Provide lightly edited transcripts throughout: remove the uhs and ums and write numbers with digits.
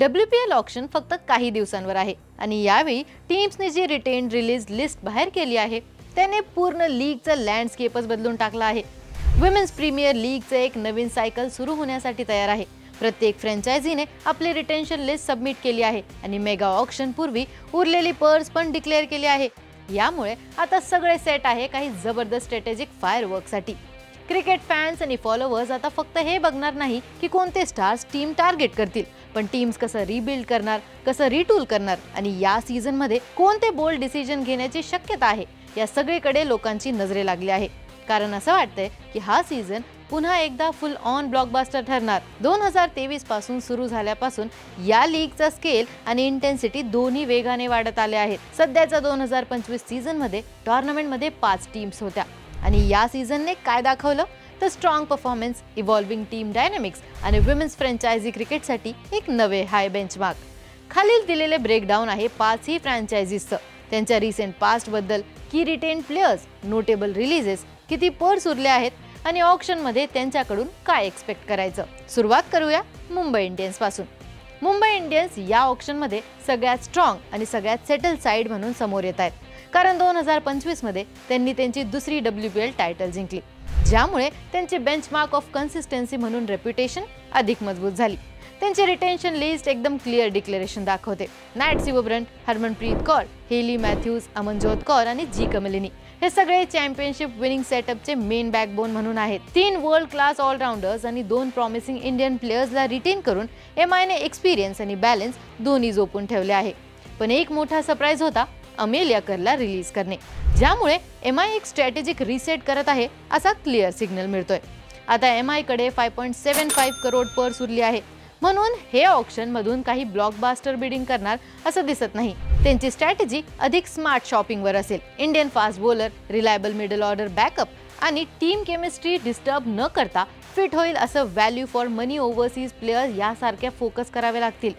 WPL auction फक्त काही दिवसांवर आहे आणि यावेळी टीम्सने जी रिटेन रिलीज लिस्ट बाहेर केली आहे त्याने पूर्ण लीगचा लँडस्केपच बदलून टाकला आहे। विमेन्स प्रीमियर लीगचं एक नवीन सायकल सुरू होण्यासाठी तयार आहे। प्रत्येक फ्रँचायझीने आपली रिटेन्शन लिस्ट सबमिट केली आहे आणि मेगा ऑक्शन पूर्वी उरलेली पर्स पण डिक्लेअर केली आहे। यामुळे आता सगळे सेट आहे काही जबरदस्त स्ट्रॅटेजिक फायरवर्कसाठी। क्रिकेट फॅन्स आणि फॉलोअर्स आता फक्त हे बघणार नाही की कोणते स्टार्स टीम टार्गेट करतील, पण टीम्स कसं रिबिल्ड करणार, कसं रिटूल करणार आणि या सीझनमध्ये कोणते बोल्ड डिसिजन घेण्याची शक्यता आहे या सगळीकडे लोकांची नजरे लागली आहे। कारण असं वाटतंय की हा सीझन पुन्हा एकदा फुल ऑन ब्लॉकबस्टर ठरणार। 2023 पासून सुरू झाल्यापासून या लीगचा स्केल आणि इंटेन्सिटी दोन्ही वेगाने वाढत आले आहेत। सध्याच्या 2025 सीझनमध्ये टूर्नामेंटमध्ये 5 टीम्स होत्या आणि या सीझनने काय दाखवलं तर strong performance, evolving team dynamics आणि विमेन्स फ्रँचायझी क्रिकेटसाठी एक नवे हाय बेंचमार्क। खालील दिलेले ब्रेकडाऊन आहे 5ही फ्रँचायझीजचं, त्यांच्या रिसेंट पास्ट बद्दल, की रिटेन प्लेयर्स, नोटेबल रिलीजेस, किती पर्स उरले आहेत आणि ऑक्शन मध्ये त्यांच्याकडून काय एक्सपेक्ट करायचं। सुरुवात करूया मुंबई इंडियन्स पासून। मुंबई इंडियन्स या ऑक्शन मध्ये सगळ्यात स्ट्रॉंग आणि सगळ्यात सेटल साइड म्हणून समोर येत आहेत, कारण 2025 मध्ये त्यांनी त्यांची दुसरी WPL टायटल जिंकली, ज्यामुळे त्यांचे बेंचमार्क ऑफ कन्सिस्टन्सी म्हणून रेप्युटेशन अधिक मजबूत झाली। त्यांची रिटेन्शन लिस्ट एकदम क्लिअर डिक्लेरेशन दाखवते। Nat Sciver Brunt, Harmanpreet Kaur, Hayley Matthews, Amanjot Kaur आणि जी कमिलिनी हे सगळे चॅम्पियनशिप विनिंग सेटअपचे मेन बॅकबोन म्हणून आहेत। 3 वर्ल्ड क्लास ऑलराउंडर्स आणि 2 प्रॉमिसिंग इंडियन प्लेयर्सला रिटेन करून MIने एक्सपिरियन्स आणि बॅलन्स दोन्ही जोपून ठेवले आहे। पण एक मोठा सरप्राईज होता अमेलिया करला रिलीज करणे, ज्यामुळे MI एक स्ट्रॅटेजिक रिसेट करत आहे असा क्लिअर सिग्नल मिळतोय। आता MI कडे 5.75 करोड पर्स उरली आहे, म्हणून हे ऑक्शन मधून काही ब्लॉकबस्टर बिडिंग करणार असं दिसत नाही। त्यांची स्ट्रॅटेजी अधिक स्मार्ट शॉपिंगवर असेल। Indian fast bowler, reliable middle order backup आणि टीम केमिस्ट्री डिस्टर्ब न करता फिट होईल असं value for money overseas players यासारख्या फोकस करावे लागतील।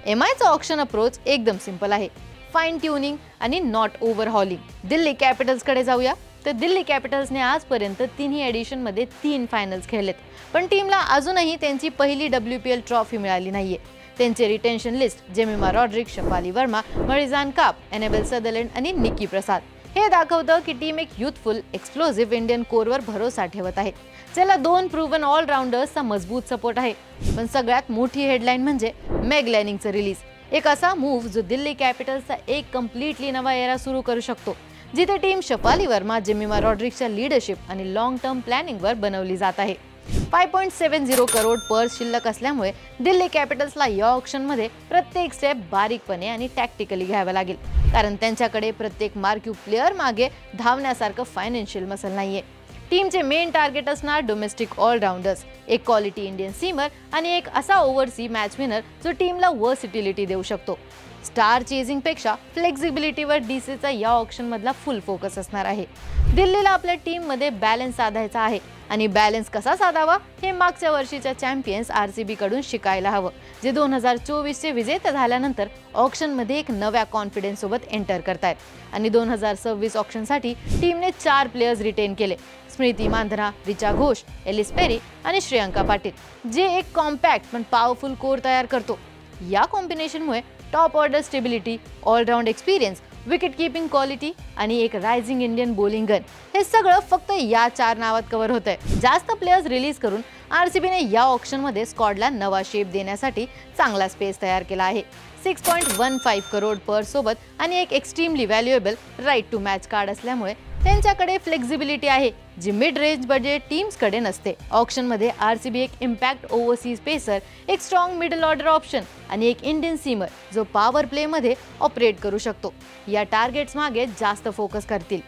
MIचा ऑक्शन अप्रोच एकदम सिंपल आहे, फाईन ट्यूनिंग आणि नॉट ओव्हरहॉलिंग। दिल्ली कॅपिटल्स कडे जाऊया तर दिल्ली कॅपिटल्सने आजपर्यंत 3ही एडिशन मध्ये 3 फायनल्स खेळलेत, पण टीमला अजूनही त्यांची पहिली WPL ट्रॉफी मिळाली नाहीये। त्यांचे retention list Jemimah Rodrigues, Shafali Verma, Marizanne Kapp, Annabel Sutherland आणि निकी प्रसाद हे दाखवतं की टीम एक युथफुल एक्सप्लोसिव्ह इंडियन कोरवर भरोसा ठेवत आहे, ज्याला 2 प्रूव्हन ऑलराउंडर्सचा मजबूत सपोर्ट आहे। पण सगळ्यात मोठी हेडलाईन म्हणजे मेग लॅनिंगचं रिलीज, एक असा मूव्ह जो दिल्ली कॅपिटल्सचा एक कम्प्लिटली नवा एरा सुरू करू शकतो, जिथे टीम शफाली वर्मा, जेमिमा रॉड्रिकच्या लीडरशिप आणि लॉंग टर्म प्लॅनिंगवर बनवली जात आहे। 5.70 करोड पर्स शिल्लक असल्यामुळे दिल्ली कॅपिटल्सला या ऑक्शनमध्ये प्रत्येक स्टेप बारीकपणे आणि टॅक्टिकली घ्यावा लागेल, कारण त्यांच्याकडे प्रत्येक मार्क्यू प्लेयर मागे धावण्यासारखं फायनान्शियल मसल नाहीये। टीमचे मेन टार्गेट असणार डोमेस्टिक ऑलराउंडर्स, एक क्वालिटी इंडियन सीमर आणि एक असा ओव्हरसी मॅच विनर जो टीमला वर्सिटिलिटी देऊ शकतो। स्टार चेजिंग पेक्षा फ्लेक्सिबिलिटीवर डीसीचा या ऑक्शन मधला फुल फोकस असणार आहे। दिल्लीला आपल्या टीम मध्ये बॅलन्स साधायचा आहे आणि बॅलन्स कसा साधावा हे मागच्या वर्षीच्या चॅम्पियन्स RCB कडून शिकायला हवं, जे 2024 चे विजेते झाल्यानंतर ऑक्शन मध्ये एक नव्या कॉन्फिडन्स सोबत एंटर करतायत। आणि 2026 ऑक्शनसाठी टीमने 4 प्लेयर्स रिटेन केले, स्मृती मांधना, रिचा घोष, एलिस पेरी आणि श्रेयंका पाटील, जे एक कॉम्पॅक्ट पण पॉवरफुल कोर तयार करतो। या कॉम्बिनेशनमुळे top order stability, allround experience, wicket keeping quality आणि एक रायझिंग इंडियन बॉलिंग गन हे सगळं फक्त या 4 नावात कव्हर होतंय। जास्त प्लेयर्स रिलीज करून RCBने या ऑक्शन मध्ये स्क्वॉडला नवा शेप देण्यासाठी चांगला स्पेस तयार केला आहे। 6.15 करोड पर्स सोबत आणि एक extremely valuable right to match card असल्यामुळे त्यांच्याकडे फ्लेक्सिबिलिटी आहे, जी मिड रेंज बजेट टीम्स कडे नसते। ऑक्शन मध्ये RCB एक इम्पॅक्ट ओव्हरसीज पेसर, एक स्ट्रॉंग मिडल ऑर्डर ऑप्शन आणि एक इंडियन सीमर जो पॉवर प्ले मध्ये ऑपरेट करू शकतो या टार्गेट्स मागे जास्त फोकस करतील।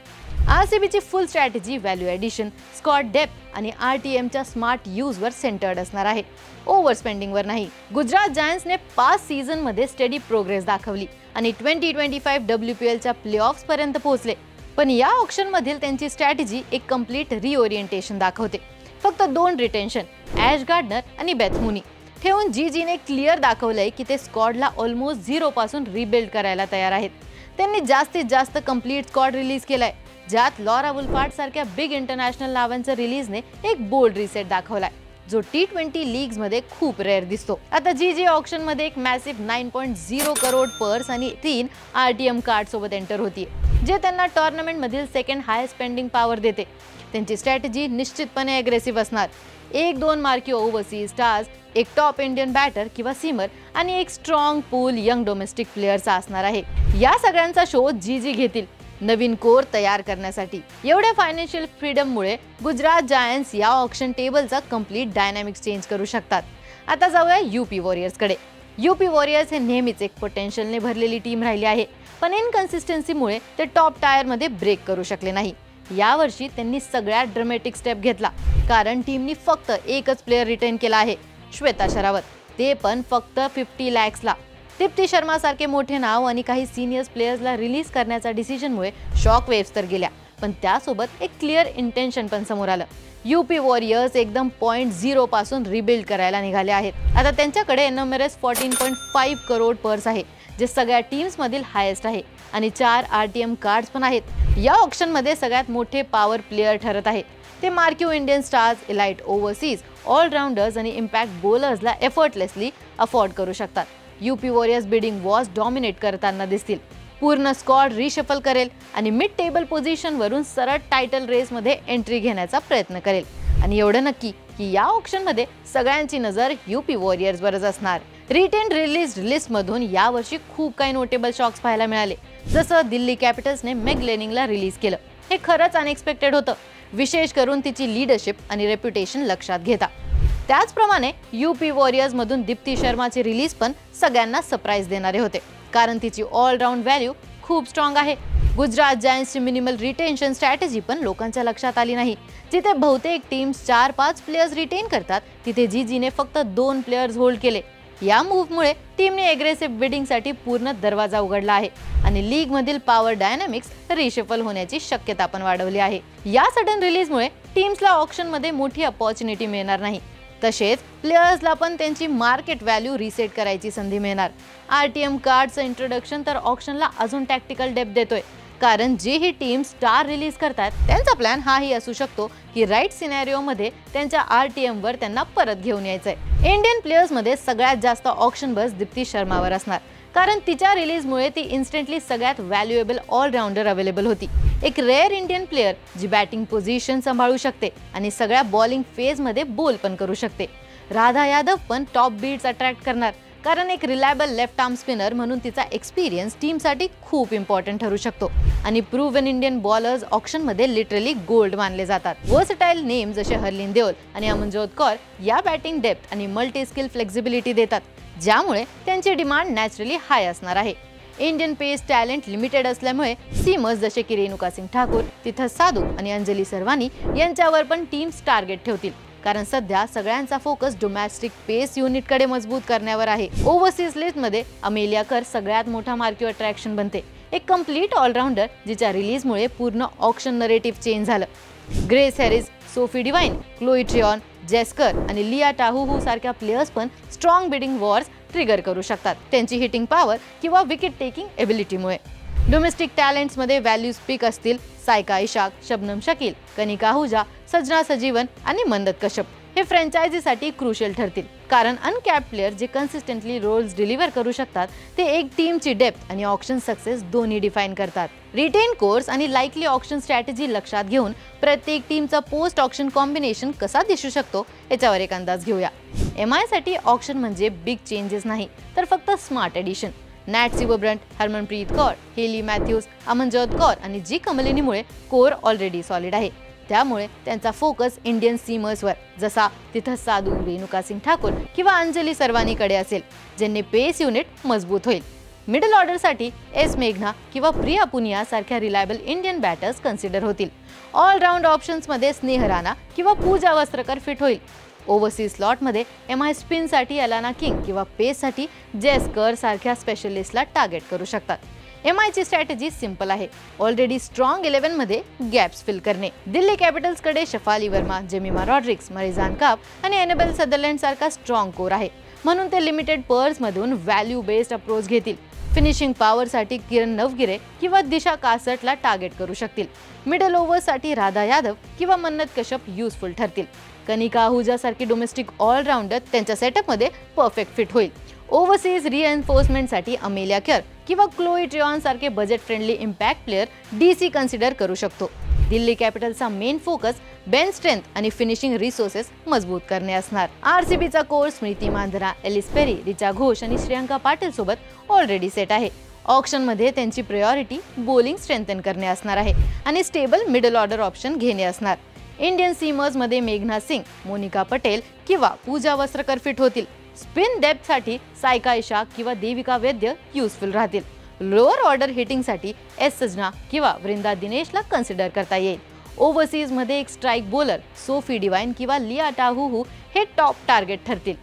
RCBची full strategy value addition, squad depth आणि RTMच्या स्मार्ट यूजवर सेंटर्ड असणार आहे, ओव्हर स्पेंडिंगवर नाही। गुजरात जायंट्सने 5 सीझनमध्ये स्टेडी प्रोग्रेस दाखवली आणि 2025 WPLच्या प्लेऑफ्स पर्यंत पोहोचले, पण या ऑक्शन मधील त्यांची स्ट्रॅटेजी एक कम्प्लीट रिओरिएंटेशन दाखवते। फक्त 2 रिटेन्शन, ॲश गार्डनर आणि बेथ मुनी ठेवून जीजीने क्लिअर दाखवलंय की ते स्क्वॉडला ऑलमोस्ट 0 पासून रिबिल्ड करायला तयार आहेत। त्यांनी जास्तीत जास्त कम्प्लीट स्क्वॉड रिलीज केलाय, ज्यात लॉरा वुल्फार्ड सारख्या बिग इंटरनॅशनल नावांच्या रिलीजने एक बोल्ड रिसेट दाखवलाय, जो T20 लीग्स मध्ये खूप रेअर दिसतो। आता GG ऑक्शन मध्ये एक मॅसिव्ह 9.0 करोड पर्स आणि 3 RTM कार्ड सोबत एंटर होती, जे त्यांना टूर्नामेंट मधील सेकंड हाय स्पेंडिंग पॉवर देते। त्यांची स्ट्रॅटेजी निश्चितपणे अग्रेसिव्ह असणार। 1-2 मार्की ओव्हरसीज स्टार्स, एक टॉप इंडियन बॅटर किंवा सीमर आणि एक स्ट्रॉंग पूल यंग डोमेस्टिक प्लेयरचा असणार आहे। या सगळ्यांचा शोध GG घेतील नवीन कोर तयार करण्यासाठी। एवढ्या फायनान्शियल फ्रीडममुळे गुजरात जायंट्स या ऑक्शन टेबलचा कंप्लीट डायनामिक्स चेंज करू शकतात। आता जाऊया यूपी वॉरियर्सकडे। यूपी वॉरियर्स हे नेहमीच एक पोटेन्शियलने भरलेली टीम राहिली आहे, पण इनकन्सिस्टन्सीमुळे ते टॉप टायर मध्ये ब्रेक करू शकले नाही। यावर्षी त्यांनी सगळ्यात ड्रामॅटिक स्टेप घेतला, कारण टीमनी फक्त एकच प्लेयर रिटेन केला आहे, श्वेता शरावत, ते पण फक्त 50 लॅक्सला। दीप्ती शर्मा सारखे मोठे नाव आणि काही सिनियर प्लेयर्सला रिलीज करण्याचा डिसिजनमुळे शॉक वेव्स तर गेल्या, पण त्यासोबत एक क्लिअर इंटेन्शन पण समोर आलं। यूपी वॉरियर्स एकदम 0.0 पासून रिबिल्ड करायला निघाले आहेत। आता त्यांच्याकडे NMRS 14.5 करोड पर्स आहे, जे सगळ्या टीम्स मधील हायेस्ट आहे, आणि 4 RTM कार्ड्स पण आहेत। या ऑक्शन मध्ये सगळ्यात मोठे पॉवर प्लेयर ठरत आहेत ते marquee Indian stars, elite overseas, allrounders आणि इम्पॅक्ट बॉलर्सला एफर्टलेसली अफोर्ड करू शकतात। UP warriors bidding Wars dominate करताना दिसतील, पूर्ण स्क्वॉड रिशफल करेल आणि मिड टेबल पोझिशन वरून सरळ टायटल रेस मध्ये एंट्री घेण्याचा प्रयत्न करेल। आणि एवढं नक्की की या ऑक्शन मध्ये सगळ्यांची नजर यूपी वॉरियर्स वरच असणार। रिटेन रिलीज लिस्ट मधून यावर्षी खूप काही नोटेबल शॉक्स पाहायला मिळाले, जसं दिल्ली कॅपिटल्सने मेग लेनिंगला रिलीज केलं। हे खरंच अनएक्सपेक्टेड होतं, विशेष करून तिची लीडरशिप आणि रेप्युटेशन लक्षात घेता। त्याचप्रमाणे यूपी वॉरियर्स मधून दीप्ती शर्माचे रिलीज पण सगळ्यांना सरप्राईज देणारे होते, कारण तिची ऑलराऊंड व्हॅल्यू खूप स्ट्रॉंग आहे। गुजरात जायंट्सची मिनिमल रिटेन्शन स्ट्रॅटेजी पण लोकांच्या लक्षात आली नाही। जिथे बहुतेक टीम्स 4-5 प्लेयर्स रिटेन करतात, तिथे जीजीने फक्त 2 प्लेयर्स होल्ड केले। या मूव्हमुळे टीमने अग्रेसिव्ह बिडिंगसाठी पूर्ण दरवाजा उघडला आहे आणि लीग मधील पॉवर डायनामिक्स रिशफल होण्याची शक्यता पण वाढवली आहे। या सडन रिलीजमुळे टीम्सला ऑक्शनमध्ये मोठी अपॉर्च्युनिटी मिळणार नाही, तसेच प्लेयर्सला पण त्यांची मार्केट व्हॅल्यू रिसेट करायची संधी मिळणार। RTM कार्डचं इंट्रोडक्शन तर ऑक्शनला अजून टॅक्टिकल डेप्थ देतोय, कारण जे ही टीम स्टार रिलीज करतात त्यांचा प्लॅन हाही असू शकतो की राईट सिनेरिओ मध्ये त्यांच्या RTM वर त्यांना परत घेऊन यायचंय। इंडियन प्लेयर्स मध्ये सगळ्यात जास्त ऑक्शन बस दीप्ती शर्मावर असणार, कारण तिच्या रिलीजमुळे ती इन्स्टंटली सगळ्यात व्हॅल्युएबल ऑलराउंडर अवेलेबल होती। एक रेअर इंडियन प्लेयर जी बॅटिंग पोझिशन सांभाळू शकते आणि सगळ्या बॉलिंग फेज मध्ये बोल पण करू शकते। राधा यादव पण टॉप बीट्स अट्रॅक्ट करणार, कारण एक रिलायबल लेफ्ट आर्म स्पिनर म्हणून तिचा एक्सपिरियन्स टीमसाठी खूप इम्पॉर्टंट ठरू शकतो। आणि प्रूव्हन इंडियन बॉलर्स ऑक्शन मध्ये लिटरली गोल्ड मानले जातात। वर्सटाईल नेम जसे हरलीन देओल आणि अमनजोत कौर या बॅटिंग डेप्थ आणि मल्टी स्किल फ्लेक्सिबिलिटी देतात, ज्यामुळे त्यांची डिमांड नॅचरली हाय असणार आहे। इंडियन पेस टॅलेंट लिमिटेड असल्यामुळे सीमर्स जसे की रेणुका सिंग ठाकूर, तिथं साधू आणि अंजली सरवानी यांच्यावर पण टीम्स टार्गेट ठेवतील, कारण सध्या सगळ्यांचा फोकस डोमेस्टिक पेस युनिटकडे मजबूत करण्यावर आहे। ओव्हरसीज लिस्टमध्ये अमेलिया कर सगळ्यात मोठा मार्क्यू अट्रॅक्शन बनते, एक कंप्लीट ऑलराउंडर जिच्या रिलीजमुळे पूर्ण ऑक्शन नरेटिव्ह चेंज झालं। Grace Harris, Sophie Devine, Chloe Tryon, Jess Kerr आणि लिया टाहू सारख्या प्लेयर्स पण स्ट्रॉंग बिडिंग वॉर्स ट्रिगर करू शकतात, त्यांची हिटिंग पॉवर किंवा विकेट टेकिंग एबिलिटीमुळे। डोमेस्टिक टॅलेंट्स मध्ये व्हॅल्यू स्पीक असतील सायका इशाक, शबनम शकील, कनिका आहुजा, सजना सजीवन आणि मंदत कश्यप हे फ्रँचायझीसाठी क्रुशियल ठरतील, कारण अनकॅप्ड प्लेयर जे कन्सिस्टंटली रोल्स डिलिव्हर करू शकतात ते एक टीमची डेप्थ आणि ऑक्शन सक्सेस दोन्ही डिफाइन करतात। रिटेन कोर्स आणि लाईकली ऑक्शन स्ट्रॅटेजी लक्षात घेऊन प्रत्येक टीमचा पोस्ट ऑक्शन कॉम्बिनेशन कसा दिसू शकतो याच्यावर एक अंदाज घेऊया। MI साठी ऑक्शन म्हणजे बिग चेंजेस नाही, तर फक्त smart addition. Nat Sciver Brunt, Harmanpreet Kaur, Hayley Matthews, Amanjot Kaur आणि जी कमलिनीमुळे कोर ऑलरेडी सॉलिड आहे, त्यामुळे त्यांचा फोकस इंडियन सीमर्सवर जसा तिथं साधू, रेणुका सिंग ठाकूर किंवा अंजली सरवानीकडे असेल, ज्यांनी पेस युनिट मजबूत होईल। मिडल ऑर्डरसाठी एस मेघना किंवा प्रिया पुनिया सारख्या रिलायबल इंडियन बॅटर्स कन्सिडर होतील। ऑलराउंड ऑप्शन्समध्ये स्नेह राणा किंवा पूजा वस्त्रकर फिट होईल। ओव्हरसीज स्लॉटमध्ये MI स्पिनसाठी अलाना किंग किंवा पेससाठी जेस्कर सारख्या स्पेशलिस्टला टार्गेट करू शकतात। MI ची स्ट्रॅटेजी सिंपल आहे, ऑलरेडी स्ट्रॉंग 11 मध्ये गॅप्स फिल करणे। दिल्ली कॅपिटल्सकडे शफाली वर्मा, जेमिमा रॉड्रिक्स, मरिझान काप आणि एनेबल सदरलँड सारखा स्ट्रॉंग कोर आहे, म्हणून ते लिमिटेड पर्स मधून व्हॅल्यू बेस्ड अप्रोच घेतील। फिनिशिंग पॉवरसाठी किरण नवगिरे किंवा दिशा कासटला टार्गेट करू शकतील। मिडल ओव्हरसाठी राधा यादव किंवा मन्नत कश्यप युजफुल ठरतील, कनिका आहुजा सारखी डोमेस्टिक ऑलराऊंडर त्यांच्या सेटअपमध्ये परफेक्ट फिट होईल. ओव्हरसीज रिएन्फोर्समेंटसाठी अमेलिया केअर किंवा क्लोई ट्रिऑन सारखे budget friendly impact player DC consider करू शकतो. Delhi कॅपिटल्सचा main focus bench strength आणि फिनिशिंग रिसोर्सेस मजबूत करणे असणार. आरसीबीचा कोर्स स्मृती मांधना, एलिस पेरी, रिचा घोष आणि श्रेयांका पाटील सोबत ऑलरेडी सेट आहे. ऑक्शनमध्ये त्यांची प्रायोरिटी बॉलिंग स्ट्रेंथन करणे असणार आहे आणि स्टेबल मिडल ऑर्डर ऑप्शन घेणे असणार. इंडियन सीमर्समध्ये मेघना सिंग, मोनिका पटेल किंवा पूजा वस्त्रकर फिट होतील. स्पिन डेप्थसाठी सायका इशा किंवा देविका वैद्य युजफुल राहतील. लोअर ऑर्डर हिटिंगसाठी एस सजना किंवा वृंदा दिनेशला कन्सिडर करता येईल. ओव्हरसीजमध्ये एक स्ट्राईक बॉलर सोफी डिवाइन किंवा लिया टाहुहू हे टॉप टार्गेट ठरतील.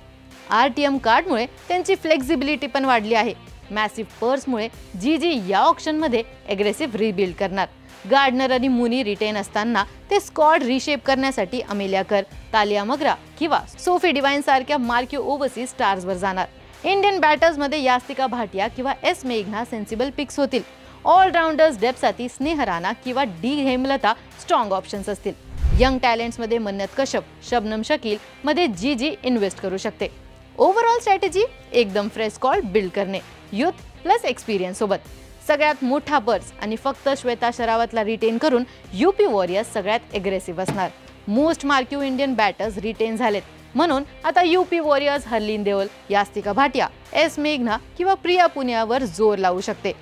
आरटीएम कार्डमुळे त्यांची फ्लेक्झिबिलिटी पण वाढली आहे. मॅसिव्ह पर्समुळे जीजी या ऑप्शनमध्ये एग्रेसिव्ह रिबिल्ड करणार. गार्डनर आणि मुनी रिटेन असताना ते स्क्वॉड रिशेप करण्यासाठी अमेलिया कर, तालिया मग्रा किंवा सोफी डिवाइन सारख्या मार्क्यू ओव्हरसीज स्टार्सवर जाणार. इंडियन बॅटर्समध्ये यास्तिका भाटिया किंवा एस मेघना सेन्सिबल पिक्स होतील. ऑलराऊंडर्स डेप्थसाठी स्नेह राणा किंवा डी हेमलता स्ट्रॉंग ऑप्शन्स असतील. यंग टॅलेंट्समध्ये मन्नत कश्यप, शबनम शकील मध्ये जीजी इन्व्हेस्ट करू शकते. ओव्हरऑल स्ट्रॅटेजी एकदम फ्रेश स्क्वॉड बिल्ड करणे, युथ प्लस एक्सपिरियन्स सोबत. सगळ्यात मोठा पर्स आणि फक्त श्वेता शरावतला रिटेन करून यूपी वॉरियर्स सगळ्यात एग्रेसिव्ह असणार. Most marquee Indian batters retain झालेत, म्हणून आता UP Warriors Harleen Deol, Yastika Bhatia, S मेघना किंवा प्रिया पुनियावर जोर लावू शकते.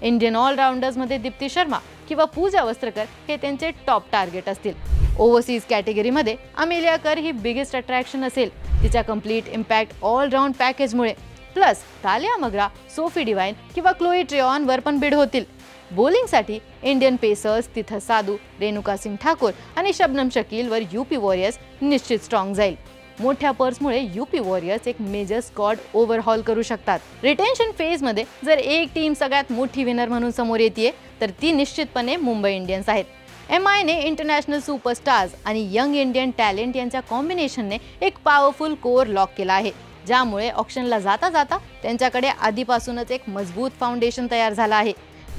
इंडियन ऑलराऊंडर्समध्ये दीप्ती शर्मा किंवा पूजा वस्त्रकर हे त्यांचे टॉप टार्गेट असतील. ओव्हरसीज कॅटेगरीमध्ये अमेलिया कर ही बिगेस्ट अट्रॅक्शन असेल. तिच्या कम्प्लीट इम्पॅक्ट ऑलराऊंड पॅकेजमुळे. Plus Tahlia McGrath, Sophie Devine किंवा क्लोई ट्रिऑनवर पण बिड होतील. बॉलिंगसाठी इंडियन पेसर्स तिथं साधू, रेणुका सिंग ठाकूर आणि शबनम शकीलवर यूपी वॉरियर्स निश्चित स्ट्रॉंग जाईल. मोठ्या पर्समुळे यूपी वॉरियर्स एक मेजर स्क्वॉड ओव्हरहॉल करू शकतात. रिटेन्शन फेजमध्ये जर एक टीम सगळ्यात मोठी विनर म्हणून समोर येते तर ती निश्चितपणे मुंबई इंडियन्स आहेत. एमआयने इंटरनॅशनल सुपरस्टार्स आणि यंग इंडियन टॅलेंट यांच्या कॉम्बिनेशनने एक पॉवरफुल कोर लॉक केला आहे, ज्यामुळे ऑक्शनला जाता जाता त्यांच्याकडे आधीपासूनच एक मजबूत फाउंडेशन तयार झाला आहे.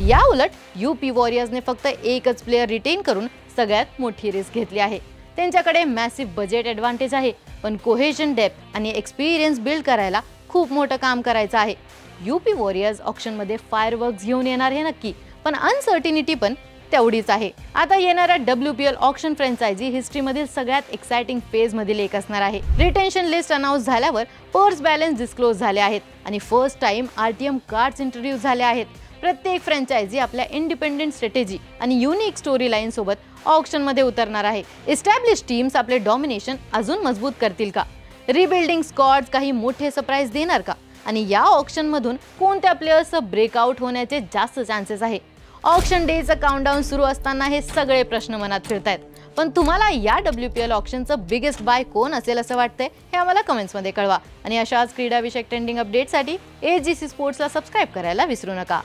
या उलट यूपी वॉरियर्सने फक्त एकच प्लेयर रिटेन करून सगळ्यात मोठी रिस्क घेतली आहे. त्यांच्याकडे मॅसिव्ह बजेट ॲडव्हान्टेज आहे, पण कोहेजन डेप्थ आणि एक्सपिरियन्स बिल्ड करायला खूप मोठं काम करायचं आहे. यूपी वॉरियर्स ऑक्शनमध्ये फायरवर्क्स घेऊन येणार हे नक्की, पण अनसर्टिनिटी पण तेवढीच आहे. आता येणाऱ्या WPL ऑक्शन फ्रँचायझी हिस्ट्रीमधील सगळ्यात एक्साइटिंग फेजमधील एक असणार आहे. रिटेन्शन लिस्ट अनाउन्स झाल्यावर पर्स बॅलन्स डिस्क्लोज झाले आहेत आणि first time RTM cards introduce झाले आहेत. प्रत्येक फ्रँचायझी आपल्या इंडिपेंडेंट स्ट्रॅटेजी आणि युनिक स्टोरी लाईन सोबत ऑक्शनमध्ये उतरणार आहे. एस्टॅब्लिश टीम्स आपले डॉमिनेशन अजून मजबूत करतील का? रिबिल्डिंग स्क्वॉड्स काही मोठे सरप्राईज देणार का? आणि या ऑक्शनमधून कोणत्या प्लेयर्सचं ब्रेकआउट होण्याचे जास्त चान्सेस आहे? ऑक्शन डेचं काउंटडाऊन सुरू असताना हे सगळे प्रश्न मनात फिरतायत. पण तुम्हाला या WPL ऑक्शनचं बिगेस्ट बाय कोण असेल असं वाटतंय हे आम्हाला कमेंट्समध्ये कळवा. आणि अशाच क्रीडाविषयक ट्रेंडिंग अपडेटसाठी AGC स्पोर्ट्सला सबस्क्राईब करायला विसरू नका.